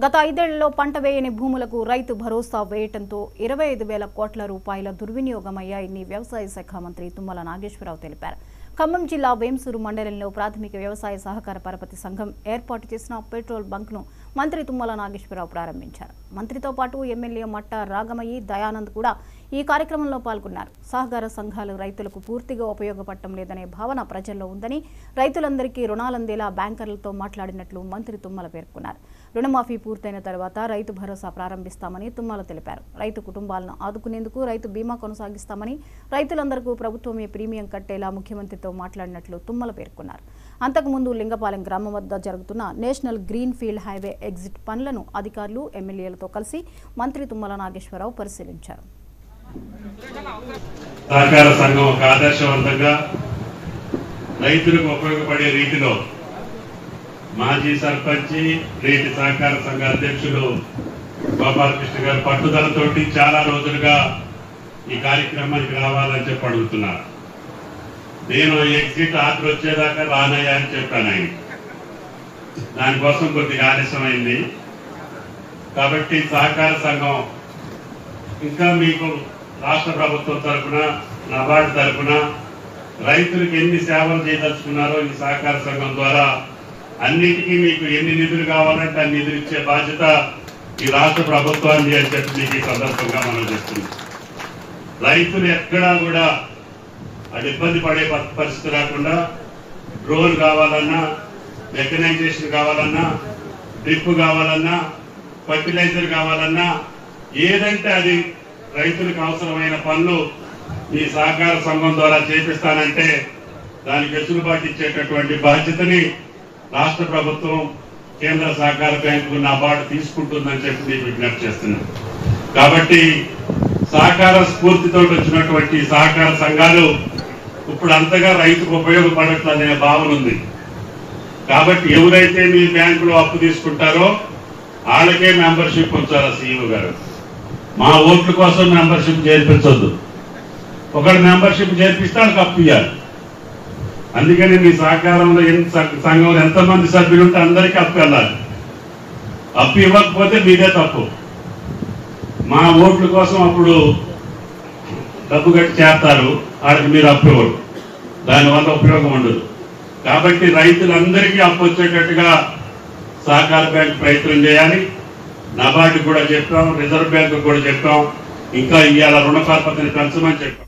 గత 5 ఏళ్లలో పంట వేయని భూములకు రైతు భరోసా వేయటంతో 25,000 కోట్ల రూపాయల దుర్వినియోగమయ్యాయని వ్యవసాయ శాఖ మంత్రి తుమ్మల నాగేశ్వరరావు తెలిపారు. ఖమ్మం జిల్లా వేంసూరు మండలంలో ప్రాథమిక వ్యవసాయ సహకార పరపతి సంఘం ఏర్పాటు చేసిన పెట్రోల్ బంక్ను మంత్రి తుమ్మల నాగేశ్వరరావు ప్రారంభించారు. మంత్రితో పాటు ఎమ్మెల్యే మట్ట రాగమయ్యి దయానంద్ కూడా ఈ కార్యక్రమంలో పాల్గొన్నారు. సహకార సంఘాలు రైతులకు పూర్తిగా ఉపయోగపడటం లేదనే భావన ప్రజల్లో ఉందని, రైతులందరికీ రుణాలందేలా బ్యాంకర్లతో మాట్లాడినట్లు మంత్రి తుమ్మల పేర్కొన్నారు. రుణమాఫీ పూర్తయిన తర్వాత రైతు భరోసా ప్రారంభిస్తామని తుమ్మల తెలిపారు. రైతు కుటుంబాలను ఆదుకునేందుకు రైతు బీమా కొనసాగిస్తామని, రైతులందరికీ ప్రభుత్వమే ప్రీమియం కట్టేలా ముఖ్యమంత్రితో మాట్లాడినట్లు తుమ్మల పేర్కొన్నారు. అంతకుముందు లింగపాలెం గ్రామం వద్ద జరుగుతున్న national green field highway exit పనులను అధికారులు, ఎమ్మెల్యేలతో కలిసి మంత్రి తుమ్మల నాగేశ్వరరావు పరిశీలించారు. సహకార సంఘం ఒక ఆదర్శవంతంగా రైతులకు ఉపయోగపడే రీతిలో మాజీ సర్పంచి, నేటి సహకార సంఘ అధ్యక్షులు గోపాలకృష్ణ గారు పట్టుదలతోటి చాలా రోజులుగా ఈ కార్యక్రమానికి రావాలని చెప్పి అడుగుతున్నారు. నేను ఎగ్జిట్ ఆర్డర్ వచ్చేదాకా రానయ్యా అని చెప్పాను ఆయన. దానికోసం కొద్దిగా ఆలస్యమైంది. కాబట్టి సహకార సంఘం ఇంకా మీకు రాష్ట్ర ప్రభుత్వం తరఫున, నబార్డు తరఫున రైతులకు ఎన్ని సేవలు చేయదలుచుకున్నారో ఈ సహకార సంఘం ద్వారా అన్నిటికీ మీకు ఎన్ని నిధులు కావాలంటే అన్ని నిధులు ఇచ్చే బాధ్యత ఈ రాష్ట్ర ప్రభుత్వాన్ని అని చెప్పి మీకు ఈ సందర్భంగా మనం చేస్తున్నాం. రైతులు ఎక్కడా కూడా అది ఇబ్బంది పడే పరిస్థితి రాకుండా డ్రోన్ కావాలన్నా, మెకనైజేషన్ కావాలన్నా, డ్రిప్ కావాలన్నా, ఫర్టిలైజర్ కావాలన్నా, ఏదంటే అది రైతులకు అవసరమైన పనులు ఈ సహకార సంఘం ద్వారా చేపిస్తానంటే దానికి వెసులుబాటు ఇచ్చేటటువంటి బాధ్యతని రాష్ట్ర ప్రభుత్వం, కేంద్ర సహకార బ్యాంకు, నబార్డు తీసుకుంటుందని చెప్పి నేను విజ్ఞప్తి చేస్తున్నాను. కాబట్టి సహకార స్ఫూర్తితో వచ్చినటువంటి సహకార సంఘాలు ఇప్పుడు అంతగా రైతుకు ఉపయోగపడట్లనే భావన ఉంది. కాబట్టి ఎవరైతే మీ బ్యాంకులో అప్పు తీసుకుంటారో వాళ్ళకే మెంబర్షిప్ ఉంచాలి సీఈఓ గారు. మా ఓట్ల కోసం మెంబర్షిప్ చేర్పించొద్దు. ఒకటి మెంబర్షిప్ చేర్పిస్తే వాళ్ళకి అప్పు ఇవ్వాలి. అందుకని మీ సహకారంలో సంఘంలో ఎంతమంది సభ్యులు ఉంటే అందరికీ అప్పు వెళ్ళాలి. అప్పు ఇవ్వకపోతే మీదే తప్పు. మా ఓట్ల కోసం అప్పుడు డబ్బు కట్టి చేస్తారు, వాళ్ళకి మీరు అప్పు ఇవ్వరు. దానివల్ల ఉపయోగం ఉండదు. కాబట్టి రైతులందరికీ అప్పు వచ్చేటట్టుగా సహకార బ్యాంక్ ప్రయత్నం చేయాలి. నబార్డు కూడా చెప్పాం, రిజర్వ్ బ్యాంకు కూడా చెప్పాం. ఇంకా ఇవాళ రుణ పరపతిని పెంచమని చెప్పాం.